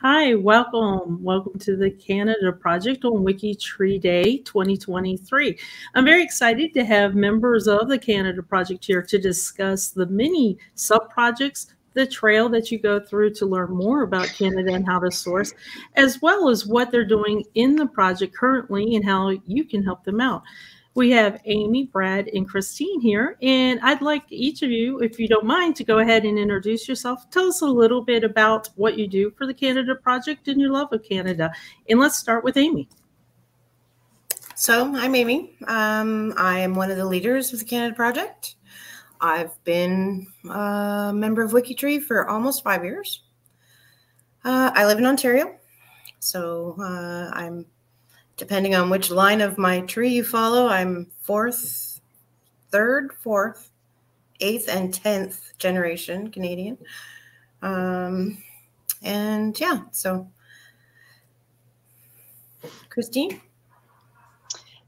Hi, welcome. Welcome to the Canada Project on WikiTree Day 2023. I'm very excited to have members of the Canada Project here to discuss the many sub-projects, the trail that you go through to learn more about Canada and how to source, as well as what they're doing in the project currently and how you can help them out. We have Amy, Brad, and Christine here, and I'd like each of you, if you don't mind, to go ahead and introduce yourself. Tell us a little bit about what you do for the Canada Project and your love of Canada. And let's start with Amy. So I'm Amy. I am one of the leaders of the Canada Project. I've been a member of WikiTree for almost 5 years. I live in Ontario, so I'm, depending on which line of my tree you follow, I'm third, fourth, eighth, and 10th generation Canadian. And yeah, so Christine?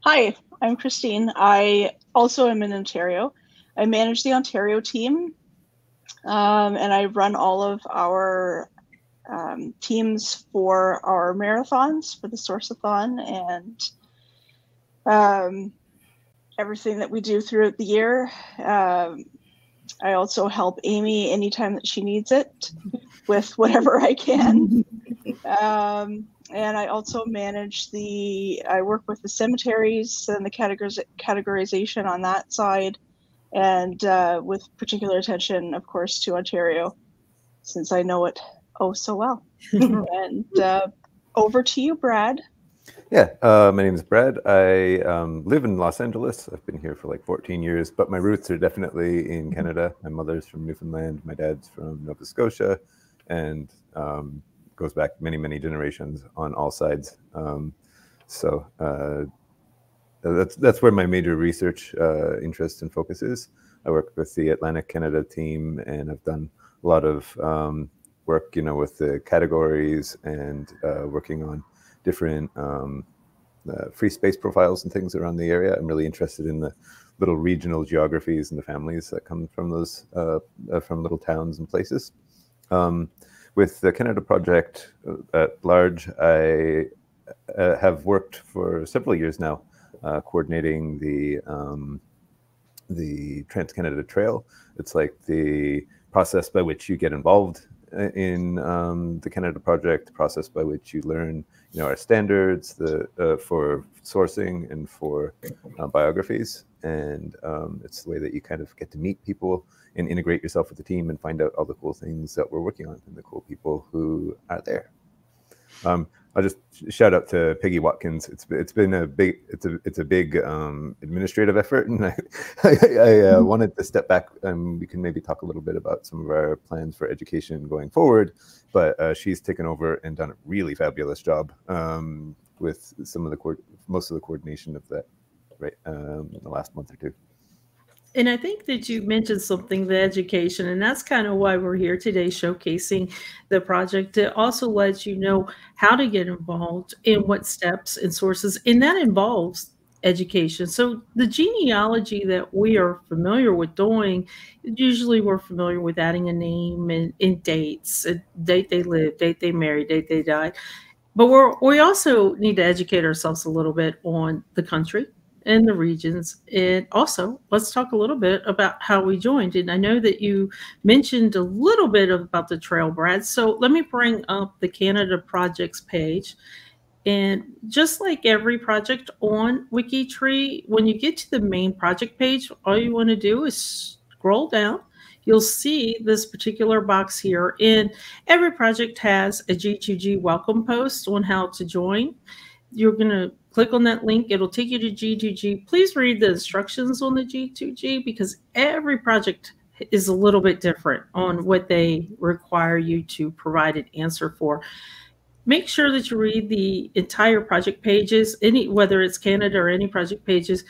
Hi, I'm Christine. I also am in Ontario. I manage the Ontario team, and I run all of our teams for our marathons, for the Sourceathon, and everything that we do throughout the year. I also help Amy anytime that she needs it with whatever I can. And I also manage I work with the cemeteries and the categorization on that side, and with particular attention, of course, to Ontario, since I know it oh so well. And over to you, Brad. Yeah, my name is Brad. I live in Los Angeles. I've been here for like 14 years, but my roots are definitely in Canada. My mother's from Newfoundland, my dad's from Nova Scotia, and goes back many, many generations on all sides. So that's where my major research interest and focus is. I work with the Atlantic Canada team, and I've done a lot of work, with the categories and working on different free space profiles and things around the area. I'm really interested in the little regional geographies and the families that come from those from little towns and places. With the Canada Project at large, I have worked for several years now coordinating the Trans-Canada Trail. It's like the process by which you get involved in the Canada Project, the process by which you learn, our standards for sourcing and for biographies. And it's the way that you kind of get to meet people and integrate yourself with the team and find out all the cool things that we're working on and the cool people who are there. I'll just shout out to Peggy Watkins. It's been a big administrative effort, and I wanted to step back, and we can maybe talk a little bit about some of our plans for education going forward. But she's taken over and done a really fabulous job with most of the coordination of that in the last month or two. And I think that you mentioned something, the education, and that's kind of why we're here today, showcasing the project to also let you know how to get involved and what steps and sources, and that involves education. So the genealogy that we are familiar with doing, usually we're familiar with adding a name and dates, a date they lived, date they married, date they died. But we also need to educate ourselves a little bit on the country and the regions. And also, let's talk a little bit about how we joined. And I know that you mentioned a little bit about the trail, Brad. So let me bring up the Canada Projects page. And just like every project on WikiTree, when you get to the main project page, all you want to do is scroll down. You'll see this particular box here. And every project has a G2G welcome post on how to join. You're going to click on that link. It'll take you to G2G. Please read the instructions on the G2G because every project is a little bit different on what they require you to provide an answer for. Make sure that you read the entire project pages, whether it's Canada or any project pages,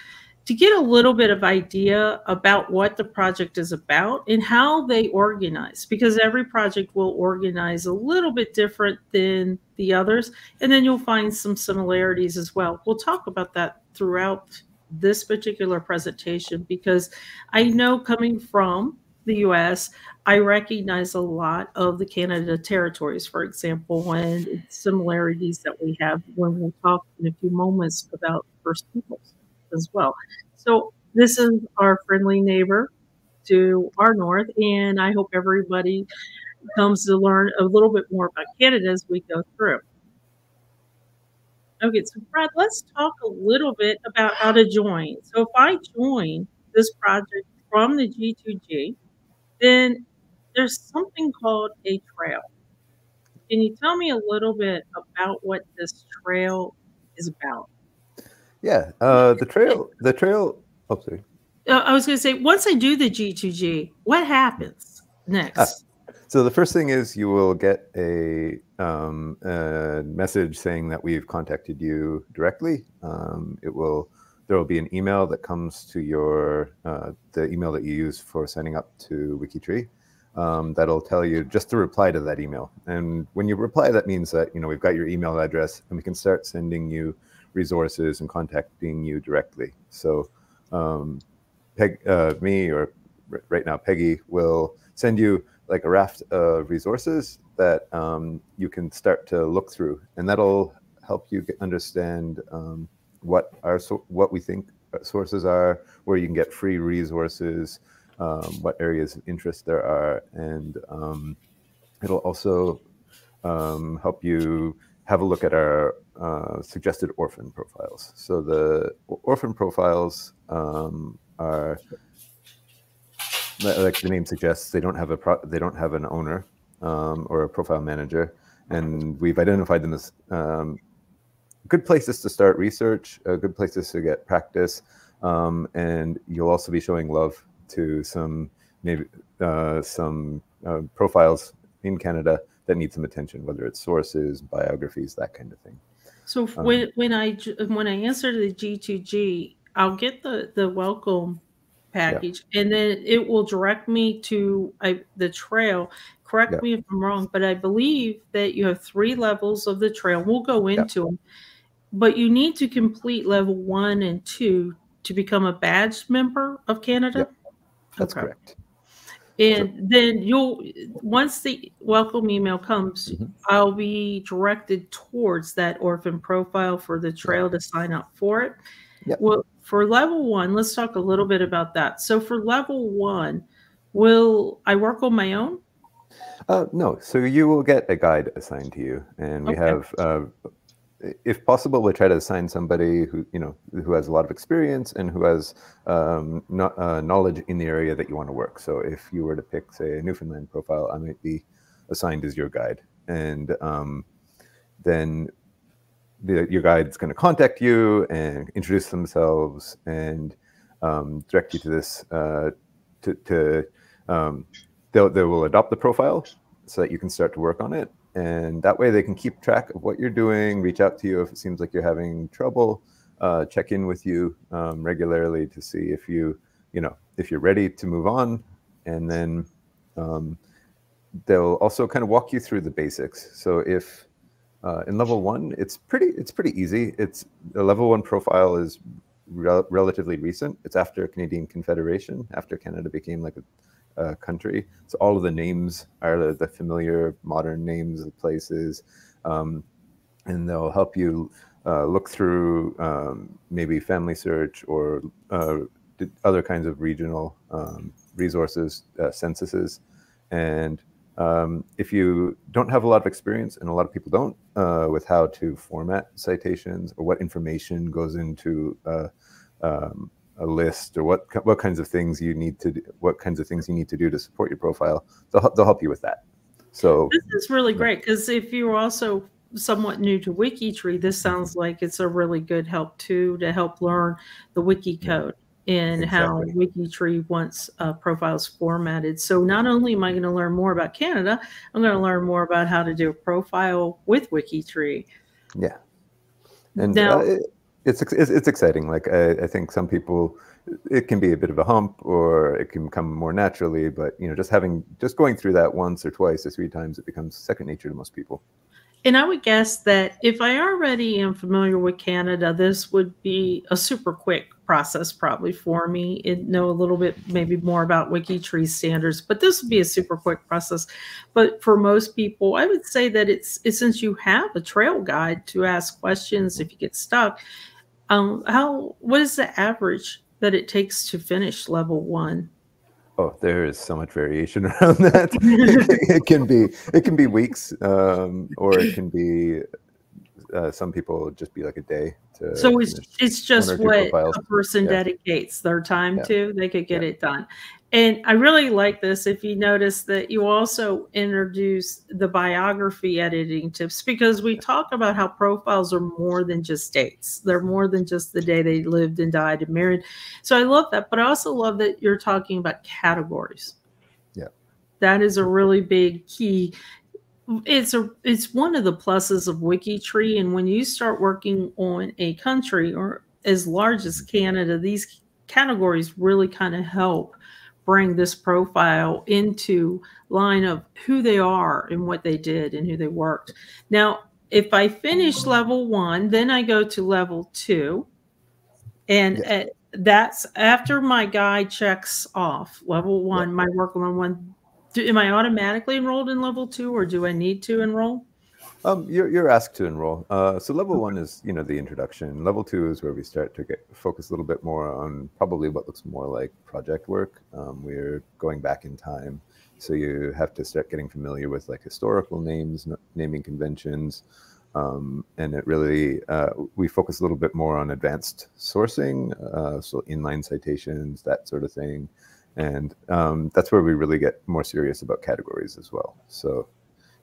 to get a little bit of idea about what the project is about and how they organize, because every project will organize a little bit different than the others, and then you'll find some similarities as well. We'll talk about that throughout this particular presentation, because I know coming from the US, I recognize a lot of the Canada territories, for example, and similarities that we have when we'll talk in a few moments about First Peoples as well. So this is our friendly neighbor to our north, and I hope everybody comes to learn a little bit more about Canada as we go through. Okay, so Brad, let's talk a little bit about how to join. So if I join this project from the G2G, then there's something called a trail. Can you tell me a little bit about what this trail is about? Yeah, the trail. Oh, sorry. I was going to say, once I do the G2G, what happens next? So the first thing is you will get a message saying that we've contacted you directly. There will be an email that comes to your the email that you use for signing up to WikiTree. That'll tell you just to reply to that email. And when you reply, that means that we've got your email address and we can start sending you resources and contacting you directly. So me, or right now Peggy, will send you like a raft of resources that you can start to look through, and that'll help you understand what we think sources are, where you can get free resources, what areas of interest there are, and it'll also help you have a look at our suggested orphan profiles. So the orphan profiles are, like the name suggests, they don't have an owner or a profile manager, and we've identified them as good places to start research, good places to get practice, and you'll also be showing love to some profiles in Canada that need some attention, whether it's sources, biographies, that kind of thing. So when I answer the G2G, I'll get the welcome package, and then it will direct me to the trail. Correct me if I'm wrong, but I believe that you have 3 levels of the trail. We'll go into them, but you need to complete level 1 and 2 to become a badged member of Canada. That's correct. And then once the welcome email comes, I'll be directed towards that orphan profile for the trail to sign up for it. Well, for level 1, let's talk a little bit about that. So for level 1, will I work on my own? No. So you will get a guide assigned to you, and we have, if possible, we'll try to assign somebody who has a lot of experience and who has knowledge in the area that you want to work. So if you were to pick, say, a Newfoundland profile, I might be assigned as your guide, and then your guide's going to contact you and introduce themselves and direct you to this. They will adopt the profile so that you can start to work on it. And that way they can keep track of what you're doing, reach out to you if it seems like you're having trouble, check in with you regularly to see if if you're ready to move on. And then they'll also kind of walk you through the basics. So if in level 1, it's pretty easy. The level 1 profile is relatively recent. It's after Canadian Confederation, after Canada became like a country. So all of the names are the familiar modern names of places, and they'll help you look through maybe family search or other kinds of regional resources, censuses. And if you don't have a lot of experience, and a lot of people don't, with how to format citations or what information goes into a list, or what kinds of things you need to do to support your profile, they'll help you with that. So this is really great, because if you're also somewhat new to WikiTree, this sounds like it's a really good help too, to help learn the wiki code and how WikiTree wants profiles formatted. So not only am I going to learn more about Canada, I'm going to learn more about how to do a profile with WikiTree. Yeah, and now, it's exciting. Like I think some people, it can be a bit of a hump, or it can come more naturally. But just going through that once or twice or 3 times, it becomes second nature to most people. And I would guess that if I already am familiar with Canada, this would be a super quick process probably for me and know a little bit maybe more about WikiTree standards, but this would be a super quick process. But for most people, I would say that it's since you have a trail guide to ask questions if you get stuck, what is the average that it takes to finish level 1? Oh, there is so much variation around that. It can be weeks, or it can be some people just be like a day. So it's just what profiles. A person dedicates their time to. They could get it done. And I really like this. If you notice that you also introduce the biography editing tips, because we talk about how profiles are more than just dates. They're more than just the day they lived and died and married. So I love that. But I also love that you're talking about categories. Yeah. That is a really big key. It's one of the pluses of WikiTree. And when you start working on a country or as large as Canada, these categories really kind of help bring this profile into line of who they are and what they did and who they worked. Now, if I finish level 1, then I go to level 2. And that's after my guide checks off level 1, my work on 1. Am I automatically enrolled in level 2, or do I need to enroll? You're asked to enroll. So level 1 is, the introduction. Level 2 is where we start to focus a little bit more on probably what looks more like project work. We're going back in time. So you have to start getting familiar with like historical names, naming conventions. And it really, we focus a little bit more on advanced sourcing. So inline citations, that sort of thing. And that's where we really get more serious about categories as well. So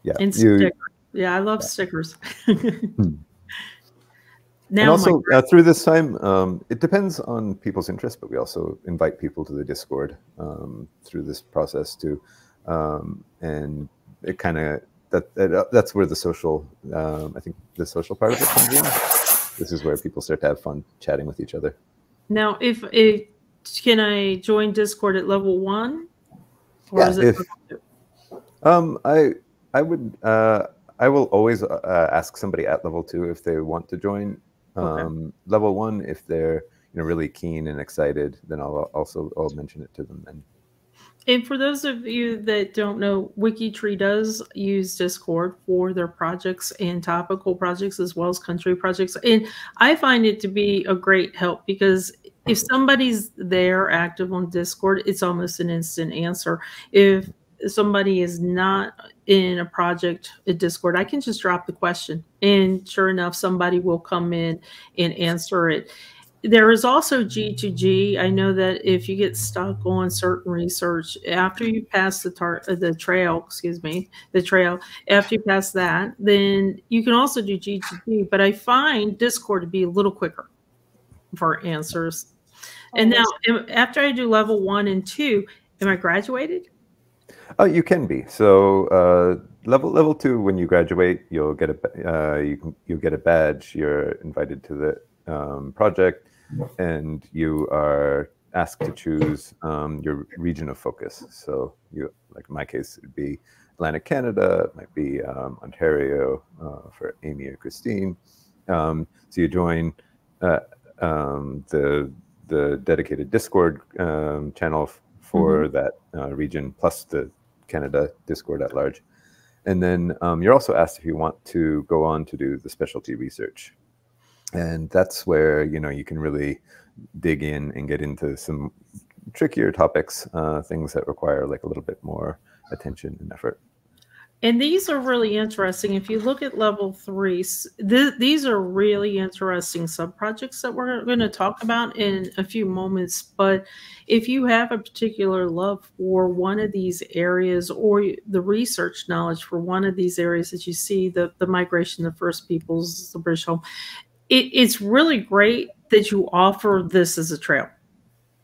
yeah. And stickers. Yeah, I love stickers. Now, and also through this time, it depends on people's interest, but we also invite people to the Discord through this process too. And it kind of, that's where the social, I think the social part of it comes in. This is where people start to have fun chatting with each other. Now, can I join Discord at level 1? Or is it level 2? I will always ask somebody at level 2 if they want to join. Level 1, if they're really keen and excited, then I'll mention it to them then. And for those of you that don't know, WikiTree does use Discord for their projects and topical projects as well as country projects. And I find it to be a great help because if somebody's there active on Discord, it's almost an instant answer. If somebody is not in a project at Discord, I can just drop the question. And sure enough, somebody will come in and answer it. There is also G2G. I know that if you get stuck on certain research, after you pass the trail, after you pass that, then you can also do G2G. But I find Discord to be a little quicker for answers. And now, after I do level 1 and 2, am I graduated? You can be. So level 2, when you graduate, you'll get you'll get a badge. You're invited to the project, and you are asked to choose your region of focus. So like in my case, it'd be Atlantic Canada. It might be Ontario for Amy or Christine. So you join the dedicated Discord channel for that region, plus the Canada Discord at large. And then you're also asked if you want to go on to do the specialty research. And that's where, you can really dig in and get into some trickier topics, things that require like a little bit more attention and effort. And these are really interesting. If you look at level 3, these are really interesting sub-projects that we're going to talk about in a few moments. But if you have a particular love for one of these areas or the research knowledge for one of these areas that you see, the migration of First Peoples, the British Home, it's really great that you offer this as a trail.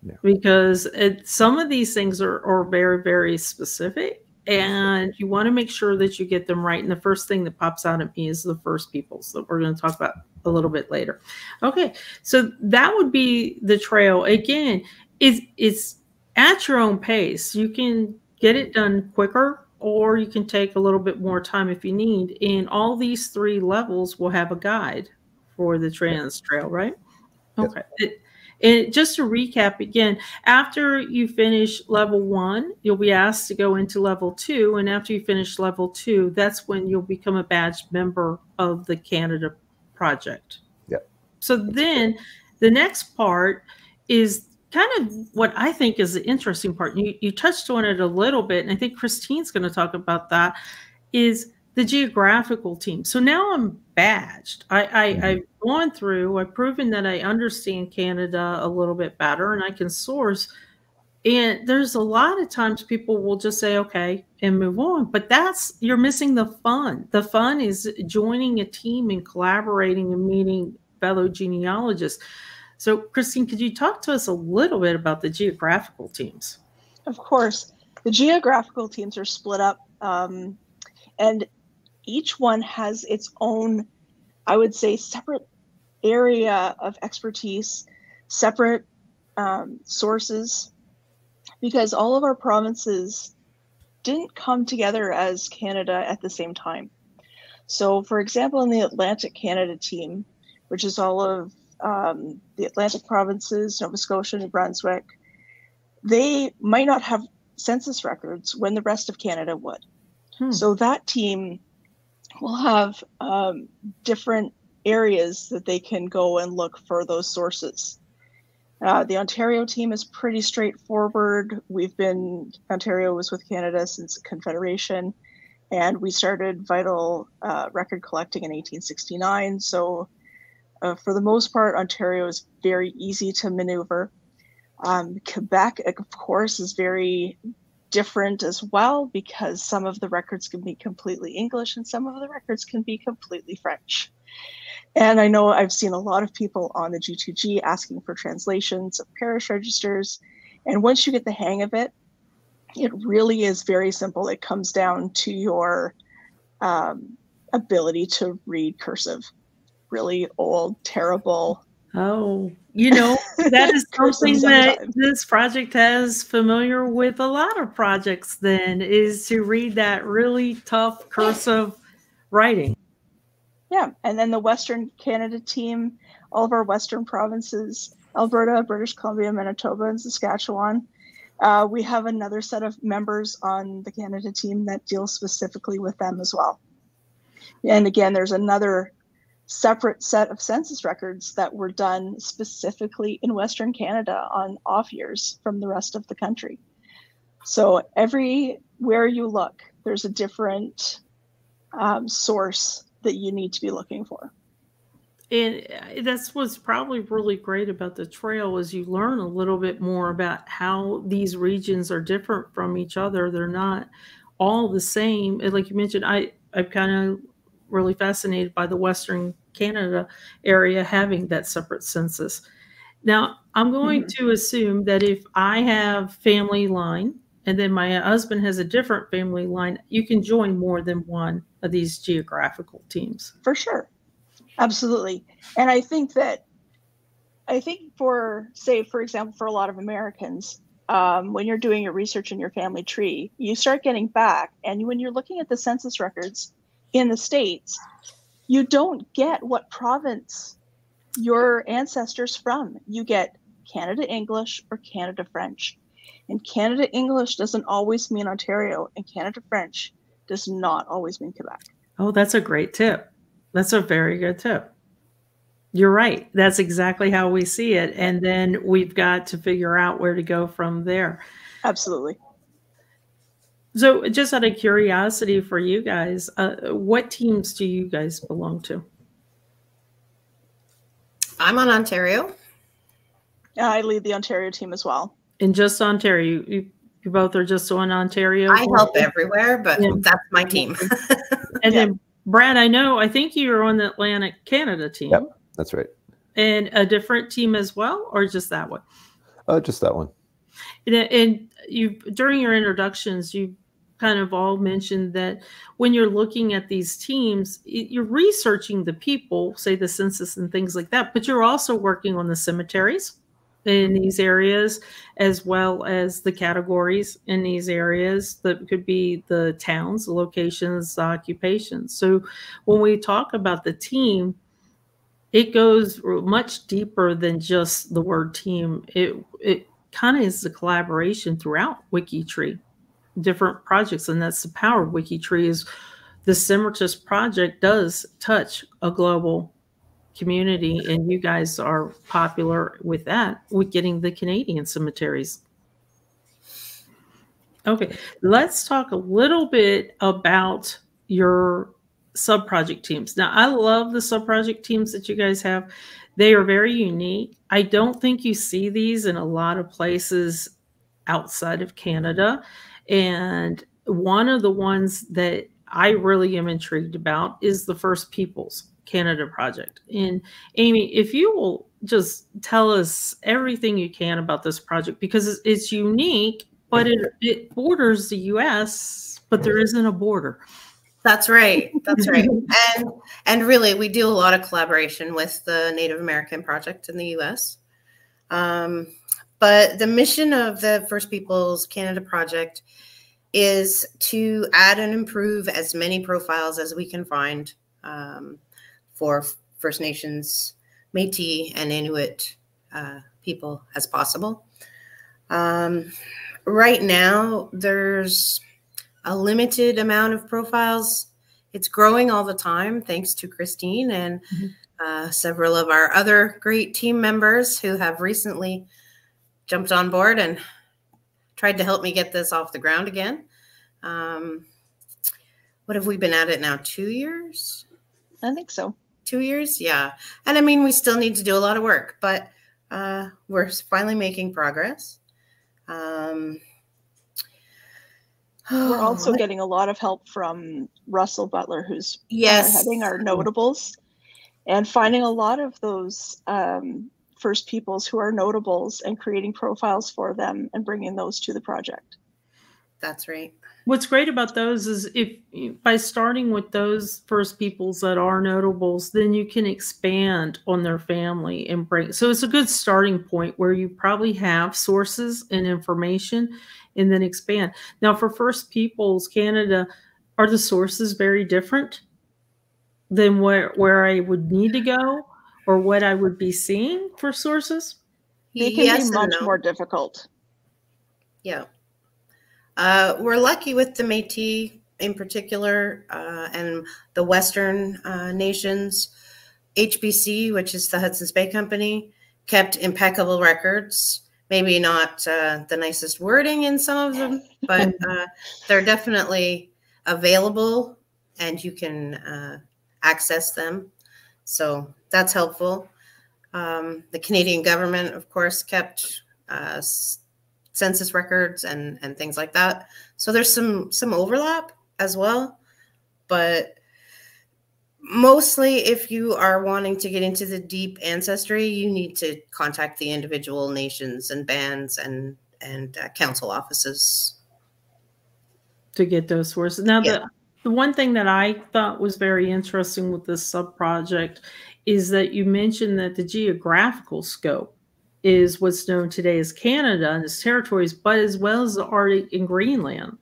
Yeah. Because some of these things are very, very specific. And you want to make sure that you get them right. And the first thing that pops out at me is the First Peoples that we're going to talk about a little bit later. Okay, so that would be the trail. Again, it's at your own pace. You can get it done quicker, or you can take a little bit more time if you need. And all these 3 levels will have a guide for the Trans Trail, right? Okay. And just to recap again, after you finish level 1, you'll be asked to go into level 2. And after you finish level 2, that's when you'll become a badged member of the Canada project. Yeah. So then the next part is kind of what I think is the interesting part. You touched on it a little bit, and I think Christine's going to talk about that, is the geographical team. So now I'm badged. I've gone through, I've proven that I understand Canada a little bit better and I can source. And there's a lot of times people will just say, okay, and move on. But you're missing the fun. The fun is joining a team and collaborating and meeting fellow genealogists. So Christine, could you talk to us a little bit about the geographical teams? Of course. The geographical teams are split up, and each one has its own, I would say, separate area of expertise, separate sources, because all of our provinces didn't come together as Canada at the same time. So, for example, in the Atlantic Canada team, which is all of the Atlantic provinces, Nova Scotia, New Brunswick, they might not have census records when the rest of Canada would. So that team will have different areas that they can go and look for those sources. The Ontario team is pretty straightforward. Ontario was with Canada since Confederation, and we started vital record collecting in 1869. So for the most part, Ontario is very easy to maneuver. Quebec, of course, is very different as well, because some of the records can be completely English and some of the records can be completely French. And I know I've seen a lot of people on the G2G asking for translations of parish registers. And once you get the hang of it, it really is very simple. It comes down to your ability to read cursive. Really old, terrible. Oh, that is something that this project has familiar with a lot of projects then, is to read that really tough cursive writing. Yeah, and then the Western Canada team, all of our Western provinces, Alberta, British Columbia, Manitoba, and Saskatchewan. We have another set of members on the Canada team that deals specifically with them as well. And again, there's another separate set of census records that were done specifically in Western Canada on off years from the rest of the country. So everywhere you look, there's a different source that you need to be looking for. And that's what's probably really great about the trail, is you learn a little bit more about how these regions are different from each other. They're not all the same. And like you mentioned, I'm kind of really fascinated by the Western Canada area having that separate census. Now, I'm going to assume that if I have family line and then my husband has a different family line, you can join more than one of these geographical teams. For sure. Absolutely. And I think for example, for a lot of Americans, when you're doing your research in your family tree, you start getting back, and when you're looking at the census records in the States, you don't get what province your ancestors from. You get Canada English or Canada French. And Canada English doesn't always mean Ontario, and Canada French does not always mean Quebec. Oh, that's a great tip. That's a very good tip. You're right. That's exactly how we see it. And then we've got to figure out where to go from there. Absolutely. So just out of curiosity for you guys, what teams do you guys belong to? I'm on Ontario. I lead the Ontario team as well. And just Ontario. You both are just on Ontario? I help everywhere, but that's my team. And then Brad, I think you're on the Atlantic Canada team. Yep, that's right. And a different team as well, or just that one? Just that one. And you, during your introductions, you kind of all mentioned that when you're looking at these teams, you're researching the people, say the census and things like that, but you're also working on the cemeteries in these areas, as well as the categories in these areas that could be the towns, the locations, the occupations. So when we talk about the team, it goes much deeper than just the word team. It kind of is a collaboration throughout WikiTree, different projects, and that's the power of WikiTree is the Symmetris project does touch a global community, and you guys are popular with that, with getting the Canadian cemeteries. Okay, let's talk a little bit about your sub-project teams. Now, I love the sub-project teams that you guys have. They are very unique. I don't think you see these in a lot of places outside of Canada. And one of the ones that I really am intrigued about is the First Peoples Canada project. And Amy, if you will just tell us everything you can about this project, because it's unique, but it borders the US, but there isn't a border. That's right. That's right. And really, we do a lot of collaboration with the Native American Project in the US. But the mission of the First Peoples Canada Project is to add and improve as many profiles as we can find for First Nations, Métis, and Inuit people as possible. Right now, there's a limited amount of profiles. It's growing all the time, thanks to Christine and several of our other great team members who have recently jumped on board and tried to help me get this off the ground again. What have we been at it now? 2 years? I think so. 2 years? Yeah. And I mean, we still need to do a lot of work, but we're finally making progress. We're also getting a lot of help from Russell Butler, who's heading our notables, and finding a lot of those First Peoples who are notables and creating profiles for them and bringing those to the project. That's right. What's great about those is if by starting with those First Peoples that are notables, then you can expand on their family and bring. So it's a good starting point where you probably have sources and information and then expand. Now for First Peoples Canada, are the sources very different than where I would need to go or what I would be seeing for sources? They can be much more difficult. Yeah. We're lucky with the Métis in particular and the Western nations. HBC, which is the Hudson's Bay Company, kept impeccable records. Maybe not the nicest wording in some of them, but they're definitely available and you can access them. So that's helpful. The Canadian government, of course, kept census records and things like that. So there's some overlap as well, but mostly if you are wanting to get into the deep ancestry, you need to contact the individual nations and bands and council offices to get those sources. Now, the one thing that I thought was very interesting with this sub-project is that you mentioned that the geographical scope is what's known today as Canada and its territories, but as well as the Arctic and Greenland.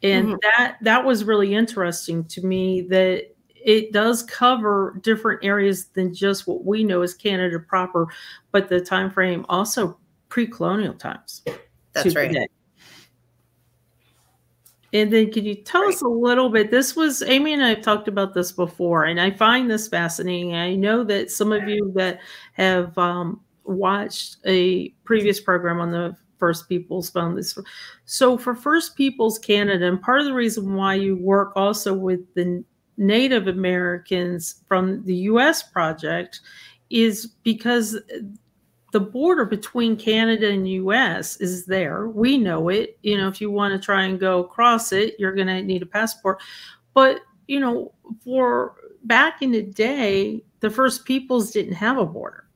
And that was really interesting to me, that it does cover different areas than just what we know as Canada proper, but the time frame also pre-colonial times. That's right. Today. And then can you tell us a little bit, this was, Amy and I have talked about this before, and I find this fascinating. I know that some of you that have watched a previous program on the First Peoples found this. So for First Peoples Canada, and part of the reason why you work also with the Native Americans from the US project is because the border between Canada and US is there. We know it. You know, if you want to try and go across it, you're going to need a passport. But, you know, for back in the day, the First Peoples didn't have a border.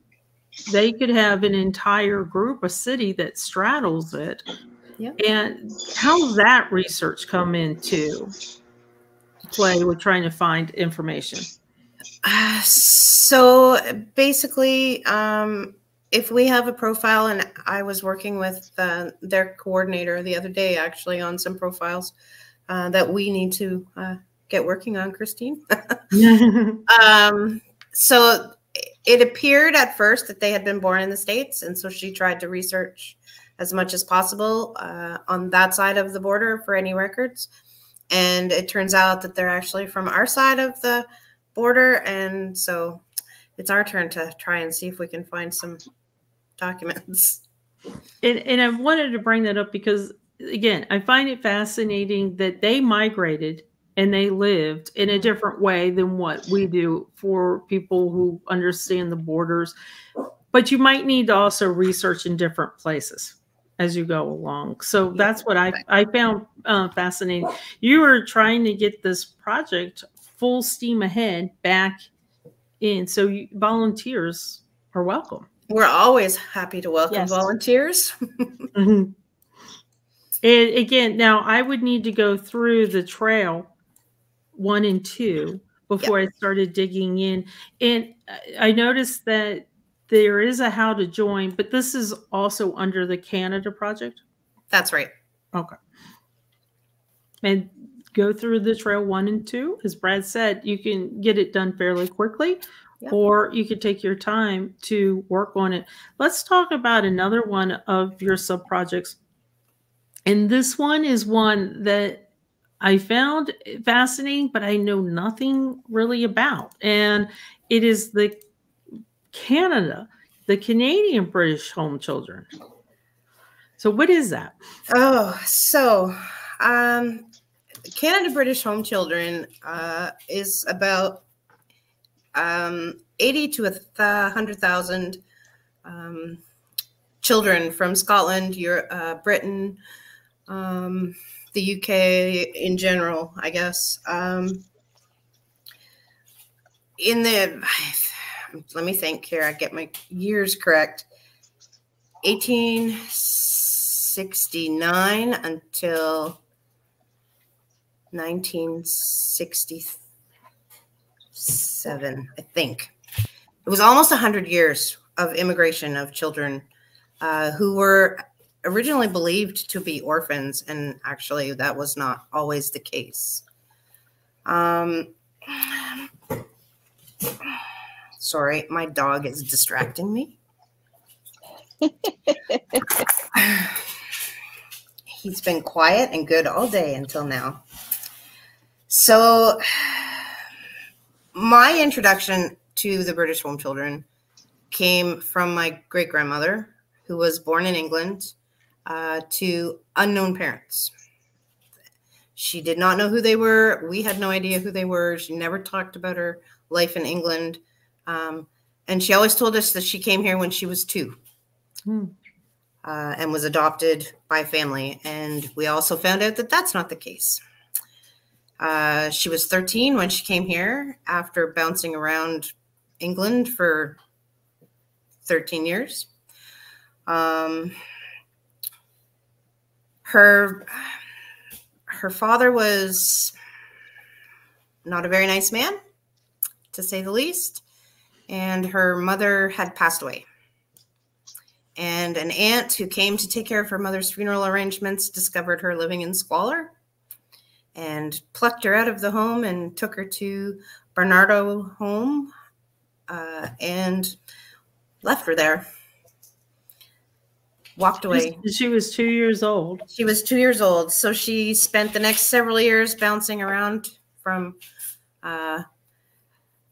They could have an entire group, a city that straddles it. Yep. And how does that research come into play with trying to find information? So basically, if we have a profile, and I was working with their coordinator the other day, actually, on some profiles that we need to get working on, Christine. So it appeared at first that they had been born in the States, and so she tried to research as much as possible on that side of the border for any records. And it turns out that they're actually from our side of the border, and so it's our turn to try and see if we can find some documents. And I wanted to bring that up because, again, I find it fascinating that they migrated and they lived in a different way than what we do for people who understand the borders. But you might need to also research in different places as you go along. So that's what I found fascinating. You were trying to get this project full steam ahead back in. So volunteers are welcome. We're always happy to welcome volunteers. Mm-hmm. And again, now I would need to go through the trail 1 and 2 before I started digging in. And I noticed that there is a how to join, but this is also under the Canada project. That's right. Okay. And go through the trail 1 and 2. As Brad said, you can get it done fairly quickly, or you could take your time to work on it. Let's talk about another one of your sub-projects. And this one is one that I found fascinating, but I know nothing really about. And it is the Canadian British Home Children. So what is that? Oh, so Canada British Home Children is about 80 to 100,000 children from Scotland, Europe, Britain, the UK in general, I guess. In the, let me think here, I get my years correct. 1869 until 1967, I think. It was almost 100 years of immigration of children who were originally believed to be orphans, and actually that was not always the case. Sorry, my dog is distracting me. He's been quiet and good all day until now. So my introduction to the British Home Children came from my great-grandmother, who was born in England to unknown parents. She did not know who they were. We had no idea who they were. She never talked about her life in England. And she always told us that she came here when she was 2 and was adopted by family. And we also found out that that's not the case. She was 13 when she came here after bouncing around England for 13 years. Her father was not a very nice man, to say the least, and her mother had passed away. And an aunt who came to take care of her mother's funeral arrangements discovered her living in squalor and plucked her out of the home and took her to Bernardo Home and left her there. Walked away. She was 2 years old. She was 2 years old. So she spent the next several years bouncing around from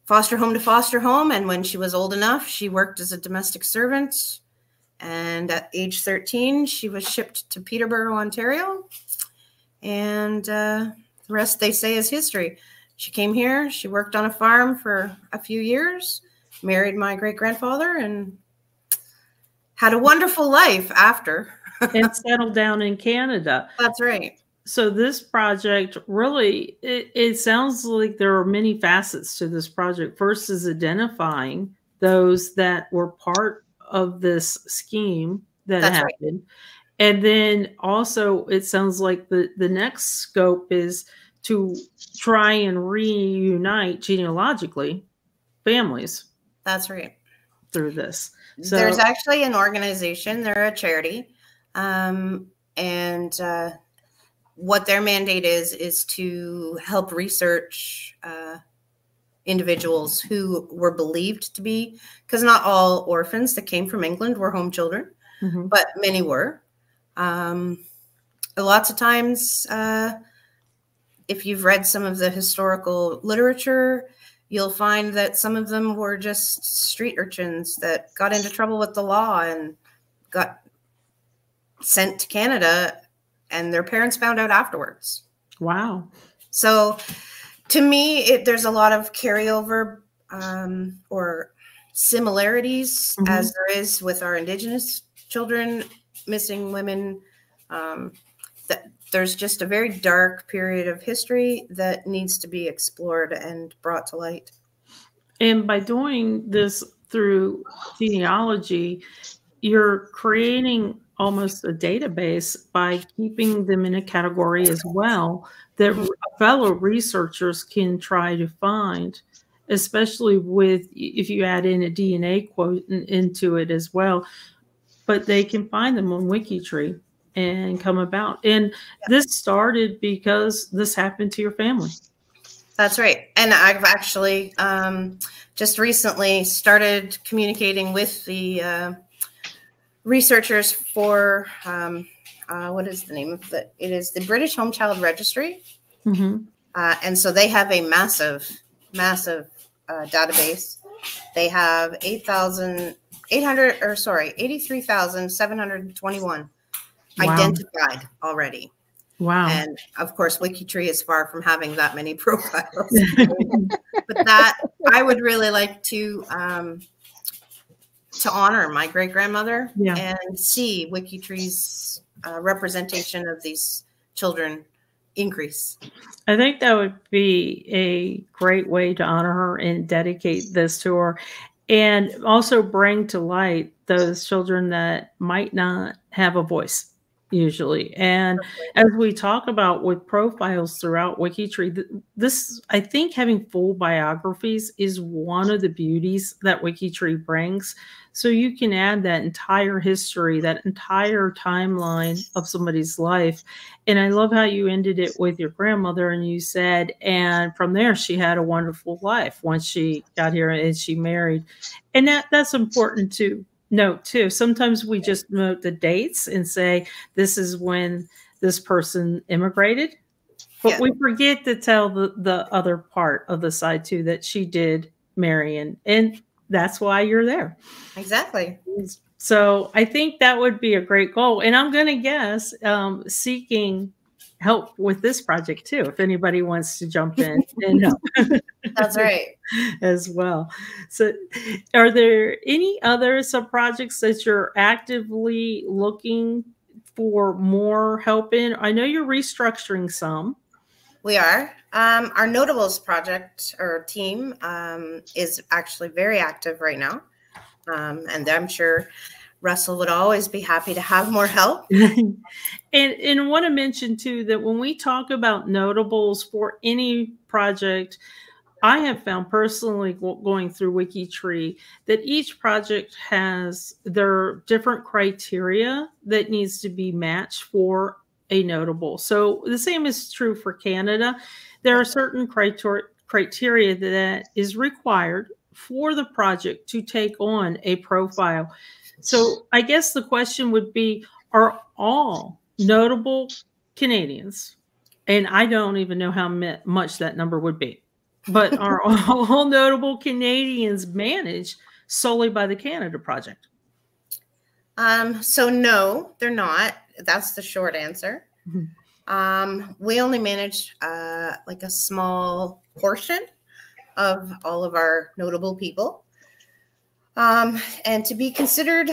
foster home to foster home. And when she was old enough, she worked as a domestic servant. And at age 13, she was shipped to Peterborough, Ontario. And the rest, they say, is history. She came here. She worked on a farm for a few years, married my great-grandfather, and had a wonderful life after. And settled down in Canada. That's right. So this project really, it sounds like there are many facets to this project. First is identifying those that were part of this scheme that happened. Right. And then also it sounds like the next scope is to try and reunite genealogically families. That's right. Through this. So there's actually an organization, they're a charity, and what their mandate is to help research individuals who were believed to be, because not all orphans that came from England were home children, but many were. Lots of times, if you've read some of the historical literature, you'll find that some of them were just street urchins that got into trouble with the law and got sent to Canada, and their parents found out afterwards. Wow. So to me, there's a lot of carryover or similarities as there is with our Indigenous children, missing women. There's just a very dark period of history that needs to be explored and brought to light. And by doing this through genealogy, you're creating almost a database by keeping them in a category as well that fellow researchers can try to find, especially with if you add in a DNA quote into it as well. But they can find them on WikiTree and come about. And this started because this happened to your family. That's right. And I've actually just recently started communicating with the researchers for, what is the name of it? It is the British Home Child Registry. And so they have a massive database. They have 83,721 identified already. Wow. And of course, WikiTree is far from having that many profiles. But that I would really like to honor my great-grandmother and see WikiTree's representation of these children increase. I think that would be a great way to honor her and dedicate this to her, and also bring to light those children that might not have a voice usually. And as we talk about with profiles throughout WikiTree, this, I think having full biographies is one of the beauties that WikiTree brings. So you can add that entire history, that entire timeline of somebody's life. And I love how you ended it with your grandmother, and you said, and from there, she had a wonderful life once she got here and she married. And that's important to note too. Sometimes we just note the dates and say, this is when this person immigrated, but we forget to tell the other part of the side too, that she did marry, and that's why you're there. Exactly. So I think that would be a great goal. And I'm going to guess seeking help with this project too, if anybody wants to jump in and help. That's right. As well. So are there any other sub-projects that you're actively looking for more help in? I know you're restructuring some. We are. Our Notables project or team is actually very active right now. And I'm sure Russell would always be happy to have more help. and I want to mention too that when we talk about notables for any project, I have found personally going through WikiTree that each project has their different criteria that needs to be matched for a notable. So the same is true for Canada. There are certain criteria that is required for the project to take on a profile. So I guess the question would be, are all notable Canadians, and I don't even know how much that number would be, but are all notable Canadians managed solely by the Canada Project? So no, they're not. That's the short answer. We only manage like a small portion of all of our notable people. And to be considered,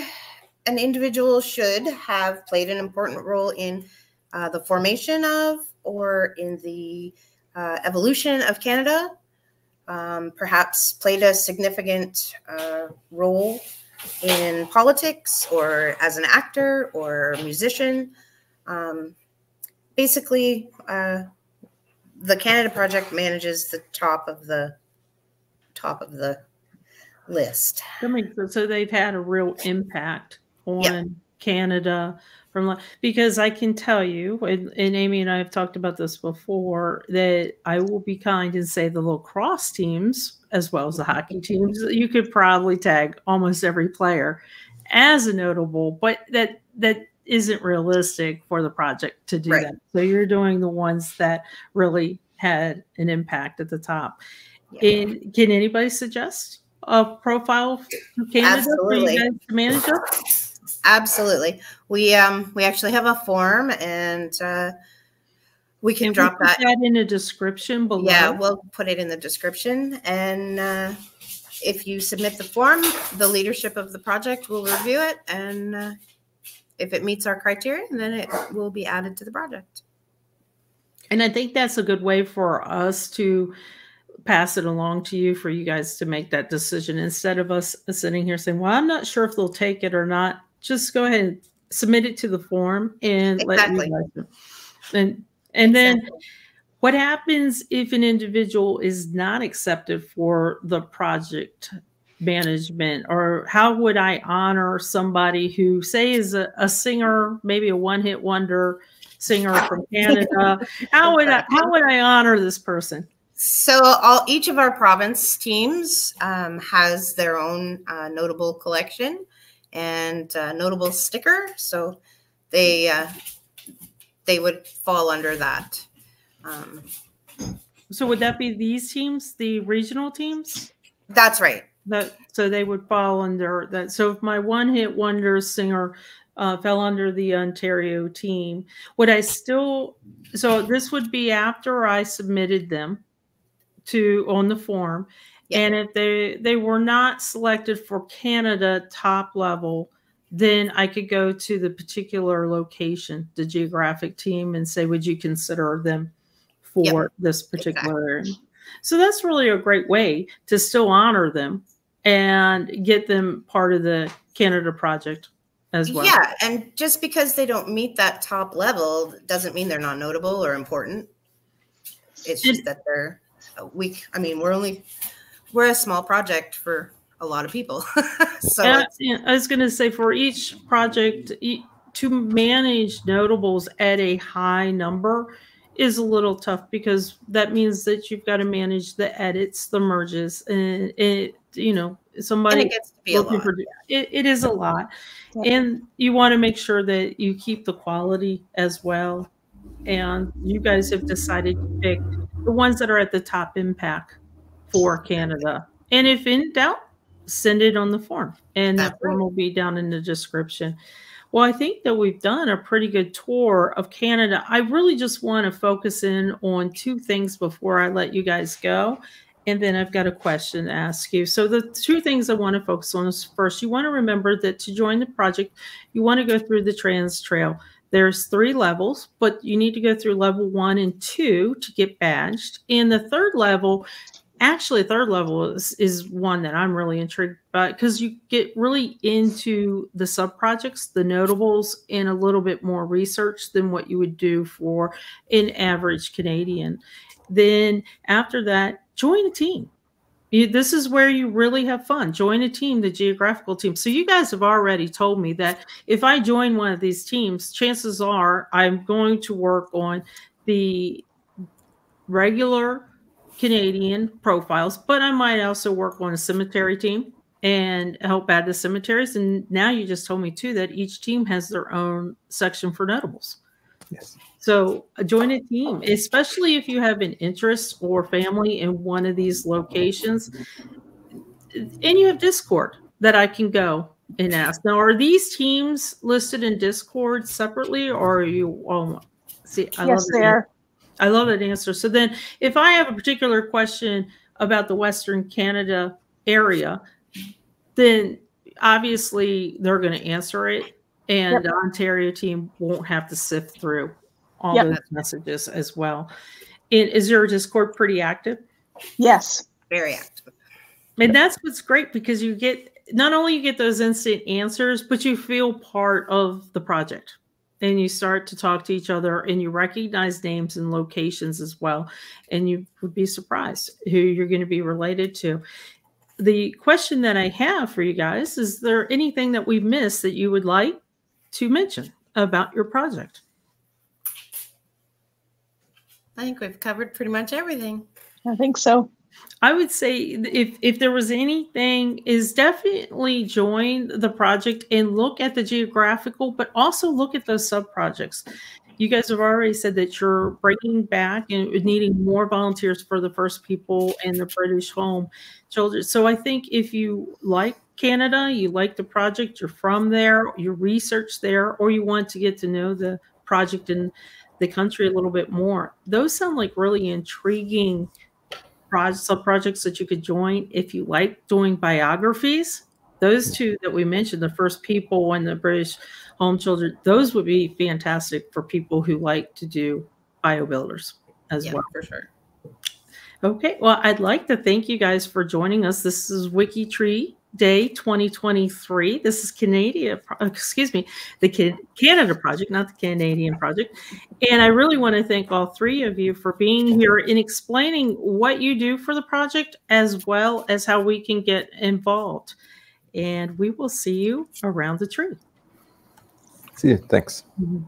an individual should have played an important role in the formation of or in the evolution of Canada, perhaps played a significant role in politics or as an actor or musician. Basically, the Canada Project manages the top of the list. That makes sense. So they've had a real impact on Canada, because I can tell you, and Amy and I have talked about this before, that I will be kind and say the lacrosse teams, as well as the hockey teams, you could probably tag almost every player as a notable, but that isn't realistic for the project to do that. So you're doing the ones that really had an impact at the top. Yeah. And can anybody suggest a profile for Canada for you guys to manage it? Absolutely. We actually have a form, and we can drop that in a description below. Yeah, we'll put it in the description. And if you submit the form, the leadership of the project will review it, and if it meets our criteria, then it will be added to the project. And I think that's a good way for us to pass it along to you, for you guys to make that decision, instead of us sitting here saying, well, I'm not sure if they'll take it or not. Just go ahead and submit it to the form and let you guys know. And then what happens if an individual is not accepted for the project management? Or how would I honor somebody who, say, is a singer, maybe a one-hit wonder singer from Canada? How would I honor this person? So each of our province teams has their own notable collection and notable sticker. So they would fall under that. So would that be these teams, the regional teams? That's right. So they would fall under that. So if my one-hit wonder singer fell under the Ontario team, would I still? So this would be after I submitted them on the form. Yeah. And if they were not selected for Canada top level, then I could go to the particular location, the geographic team, and say, would you consider them for this particular area? So that's really a great way to still honor them and get them part of the Canada project as well. Yeah, and just because they don't meet that top level doesn't mean they're not notable or important. It's just that they're weak. I mean, we're a small project for a lot of people. So I was going to say, for each project, to manage notables at a high number is a little tough, because that means that you've got to manage the edits, the merges, and somebody and it gets to be a lot. It is a lot. Yeah. And you want to make sure that you keep the quality as well. And you guys have decided to pick the ones that are at the top impact for Canada. And if in doubt, send it on the form, and that form will be down in the description. Well, I think that we've done a pretty good tour of Canada. I really just want to focus in on two things before I let you guys go. And then I've got a question to ask you. So the two things I want to focus on is, first, you want to remember that to join the project, you want to go through the Trans Trail. There's 3 levels, but you need to go through level 1 and 2 to get badged. And the third level, actually, third level is one that I'm really intrigued by, because you get really into the sub-projects, the notables, and a little bit more research than what you would do for an average Canadian. Then after that, join a team. This is where you really have fun. Join a team, the geographical team. So you guys have already told me that if I join one of these teams, chances are I'm going to work on the regular Canadian profiles, but I might also work on a cemetery team and help add the cemeteries. And now you just told me too that each team has their own section for notables. Yes. So join a team, especially if you have an interest or family in one of these locations, and you have Discord that I can go and ask. Now, are these teams listed in Discord separately, or are you all? See, yes, they are. I love that answer. So then if I have a particular question about the Western Canada area, then obviously they're going to answer it, and the Ontario team won't have to sift through all those messages as well. And is your Discord pretty active? Yes. Very active. And that's what's great, because you get, not only you get those instant answers, but you feel part of the project. And you start to talk to each other, and you recognize names and locations as well. And you would be surprised who you're going to be related to. The question that I have for you guys, is there anything that we've missed that you would like to mention about your project? I think we've covered pretty much everything. I think so. I would say if there was anything, is definitely join the project and look at the geographical, but also look at those sub projects. You guys have already said that you're bringing back and needing more volunteers for the First People and the British Home Children. So I think if you like Canada, you like the project, you're from there, you research there, or you want to get to know the project and the country a little bit more, those sound like really intriguing sub-projects that you could join. If you like doing biographies, those two that we mentioned, the First People and the British Home Children, those would be fantastic for people who like to do BioBuilders as well. For sure. Okay, well, I'd like to thank you guys for joining us. This is WikiTree Day 2023. This is Canada project, not the Canadian project. And I really want to thank all three of you for being here and explaining what you do for the project, as well as how we can get involved. And we will see you around the tree. See you. Thanks. Mm-hmm.